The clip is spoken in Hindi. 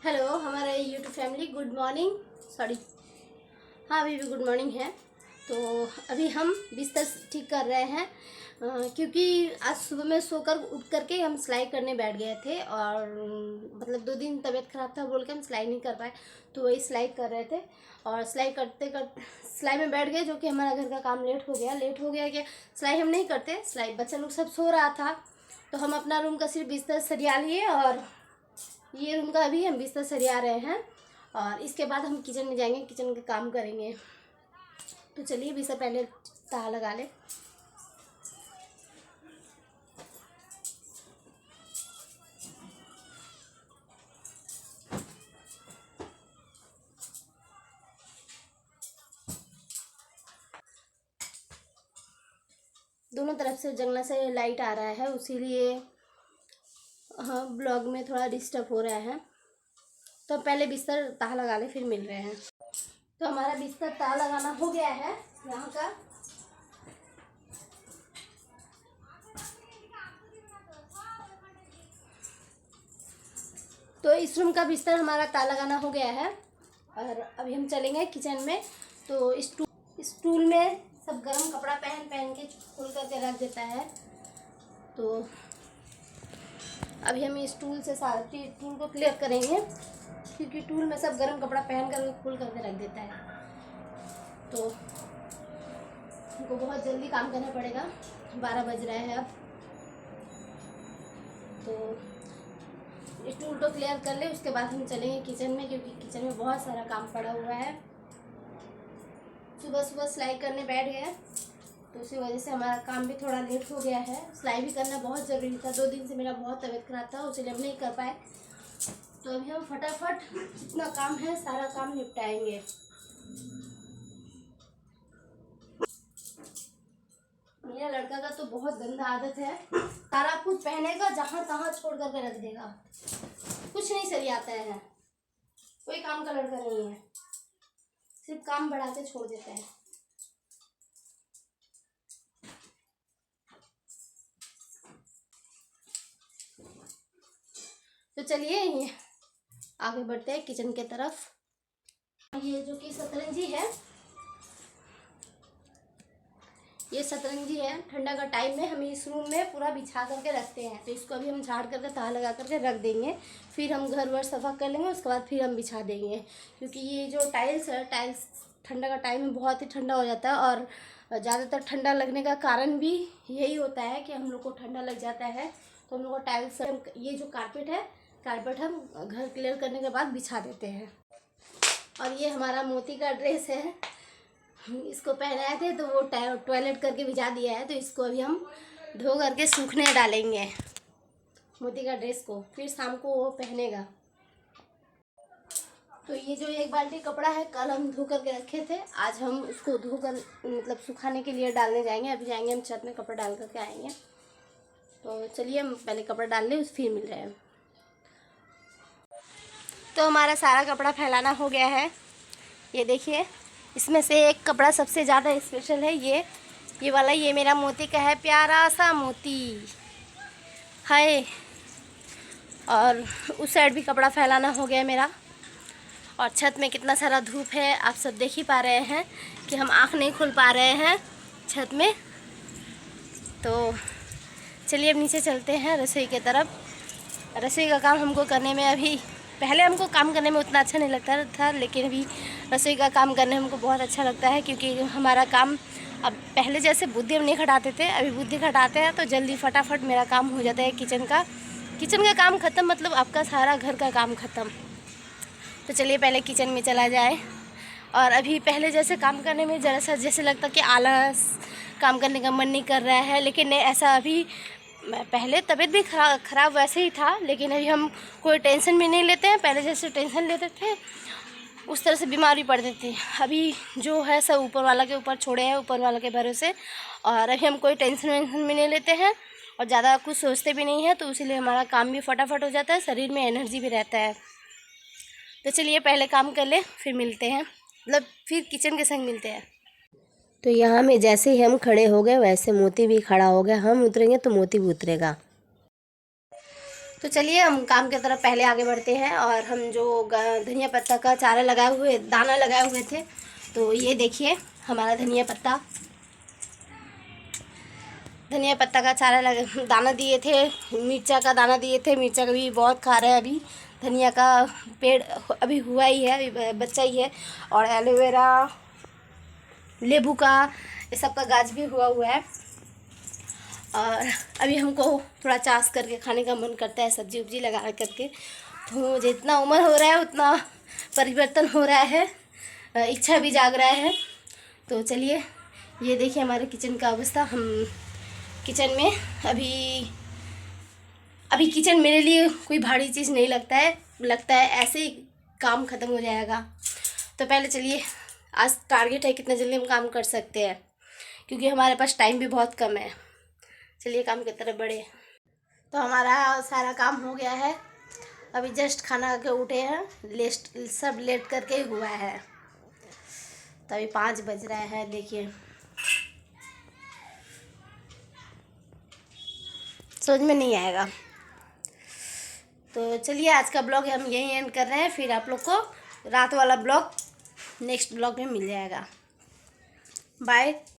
हेलो हमारे YouTube family, good morning. Sorry, हाँ अभी भी गुड मॉर्निंग है। तो अभी हम बिस्तर ठीक कर रहे हैं क्योंकि आज सुबह में सोकर उठ करके हम सिलाई करने बैठ गए थे और मतलब 2 दिन तबीयत ख़राब था बोल के हम सिलाई नहीं कर पाए। तो वही सिलाई कर रहे थे और सिलाई करते करते सिलाई में बैठ गए, जो कि हमारा घर का काम लेट हो गया क्या। सिलाई हम नहीं करते, सिलाई बच्चा लोग सब सो रहा था तो हम अपना रूम का सिर्फ बिस्तर सरिया लिए और ये रूम का अभी हम बिस्तर सरिया रहे हैं और इसके बाद हम किचन में जाएंगे, किचन का काम करेंगे। तो चलिए बिस्तर पहले तह लगा ले। दोनों तरफ से जंगला से लाइट आ रहा है, उसीलिए हाँ ब्लॉग में थोड़ा डिस्टर्ब हो रहा है। तो पहले बिस्तर तह लगा ले, फिर मिल रहे हैं। तो हमारा बिस्तर तह लगाना हो गया है यहाँ का। तो इस रूम का बिस्तर हमारा तह लगाना हो गया है और अभी हम चलेंगे किचन में। तो स्टूल में सब गर्म कपड़ा पहन के खोल करके रख देता है। तो अभी हम इस टूल से टूल को क्लियर करेंगे क्योंकि टूल में सब गर्म कपड़ा पहन कर खोल करके रख देता है। तो हमको बहुत जल्दी काम करना पड़ेगा, 12 बज रहे हैं अब। तो इस टूल को क्लियर कर ले, उसके बाद हम चलेंगे किचन में क्योंकि किचन में बहुत सारा काम पड़ा हुआ है। सुबह सुबह सिलाई करने बैठ गए तो उसी वजह से हमारा काम भी थोड़ा लेट हो गया है। सिलाई भी करना बहुत ज़रूरी था, 2 दिन से मेरा बहुत तबीयत खराब था, इसलिए हम नहीं कर पाए। तो अभी हम फटाफट जितना काम है सारा काम निपटाएंगे। मेरा लड़का का तो बहुत गंदा आदत है, सारा कुछ पहनेगा जहाँ तहाँ छोड़ करके रख देगा, कुछ नहीं सरियाता है। कोई काम का लड़का नहीं है, सिर्फ काम बढ़ा के छोड़ देता है। तो चलिए आगे बढ़ते हैं किचन के तरफ। ये जो कि सतरंजी है, ये सतरंजी है। ठंडा का टाइम में हम इस रूम में पूरा बिछा करके रखते हैं। तो इसको अभी हम झाड़ करके तह लगा करके रख देंगे, फिर हम घर वर सफ़ा कर लेंगे, उसके बाद फिर हम बिछा देंगे। क्योंकि ये जो टाइल्स है, टाइल्स ठंडा का टाइम में बहुत ही ठंडा हो जाता है और ज़्यादातर ठंडा लगने का कारण भी यही होता है कि हम लोग को ठंडा लग जाता है। तो हम लोग को टाइल्स, ये जो कारपेट है, कारपेट हम घर क्लियर करने के बाद बिछा देते हैं। और ये हमारा मोती का ड्रेस है, इसको पहनाए थे तो वो टॉयलेट करके भिजा दिया है। तो इसको अभी हम धो करके सूखने डालेंगे, मोती का ड्रेस को, फिर शाम को वो पहनेगा। तो ये जो एक बाल्टी कपड़ा है कल हम धो करके रखे थे, आज हम उसको धो कर मतलब सुखाने के लिए डालने जाएंगे। अभी जाएंगे हम छत में, कपड़ा डाल करके आएंगे। तो चलिए हम पहले कपड़ा डाल लें, फिर मिल रहे हैं। तो हमारा सारा कपड़ा फैलाना हो गया है। ये देखिए, इसमें से एक कपड़ा सबसे ज़्यादा स्पेशल है, ये वाला। ये मेरा मोती का है, प्यारा सा मोती है। और उस साइड भी कपड़ा फैलाना हो गया मेरा। और छत में कितना सारा धूप है, आप सब देख ही पा रहे हैं कि हम आँख नहीं खोल पा रहे हैं छत में। तो चलिए अब नीचे चलते हैं रसोई की तरफ। रसोई का काम हमको करने में अभी, पहले हमको काम करने में उतना अच्छा नहीं लगता था, लेकिन अभी रसोई का काम करने में हमको बहुत अच्छा लगता है। क्योंकि हमारा काम अब पहले जैसे बुद्धि हम नहीं खटाते थे, अभी बुद्धि खटाते हैं तो जल्दी फटाफट मेरा काम हो जाता है। किचन का काम ख़त्म, मतलब आपका सारा घर का काम ख़त्म। तो चलिए पहले किचन में चला जाए। और अभी पहले जैसे काम करने में ज़रा सा जैसे लगता कि आलस, काम करने का मन नहीं कर रहा है, लेकिन नहीं, ऐसा अभी पहले तबीयत भी ख़राब वैसे ही था, लेकिन अभी हम कोई टेंशन भी नहीं लेते हैं। पहले जैसे टेंशन लेते थे उस तरह से बीमारी पड़ देती है। अभी जो है सब ऊपर वाला के ऊपर छोड़े हैं, ऊपर वाला के भरोसे। और अभी हम कोई टेंशन वेंशन भी नहीं लेते हैं और ज़्यादा कुछ सोचते भी नहीं हैं, तो इसीलिए हमारा काम भी फटाफट हो जाता है, शरीर में एनर्जी भी रहता है। तो चलिए पहले काम कर ले, फिर मिलते हैं, मतलब फिर किचन के संग मिलते हैं। तो यहाँ में जैसे ही हम खड़े हो गए वैसे मोती भी खड़ा हो गया। हम उतरेंगे तो मोती भी उतरेगा। तो चलिए हम काम की तरफ पहले आगे बढ़ते हैं। और हम जो धनिया पत्ता का चारा लगाए हुए, दाना लगाए हुए थे, तो ये देखिए हमारा धनिया पत्ता का चारा दाना दिए थे, मिर्चा का दाना दिए थे। मिर्चा का भी बहुत खा रहे हैं अभी। धनिया का पेड़ अभी हुआ ही है, अभी बच्चा ही है। और एलोवेरा, नींबू का, ये सब का गाछ भी हुआ है। और अभी हमको थोड़ा चास करके खाने का मन करता है, सब्जी उब्जी लगा करके। तो जितना उम्र हो रहा है उतना परिवर्तन हो रहा है, इच्छा भी जाग रहा है। तो चलिए, ये देखिए हमारे किचन का अवस्था। हम किचन में अभी किचन मेरे लिए कोई भारी चीज़ नहीं लगता है ऐसे ही काम ख़त्म हो जाएगा। तो पहले चलिए, आज टारगेट है कितना जल्दी हम काम कर सकते हैं, क्योंकि हमारे पास टाइम भी बहुत कम है। चलिए काम की तरफ बढ़े। तो हमारा सारा काम हो गया है, अभी जस्ट खाना के उठे हैं। सब लेट करके ही हुआ है। तो अभी 5 बज रहे हैं, देखिए समझ में नहीं आएगा। तो चलिए आज का ब्लॉग हम यहीं एंड कर रहे हैं, फिर आप लोग को रात वाला ब्लॉग नेक्स्ट ब्लॉग में मिल जाएगा। बाय।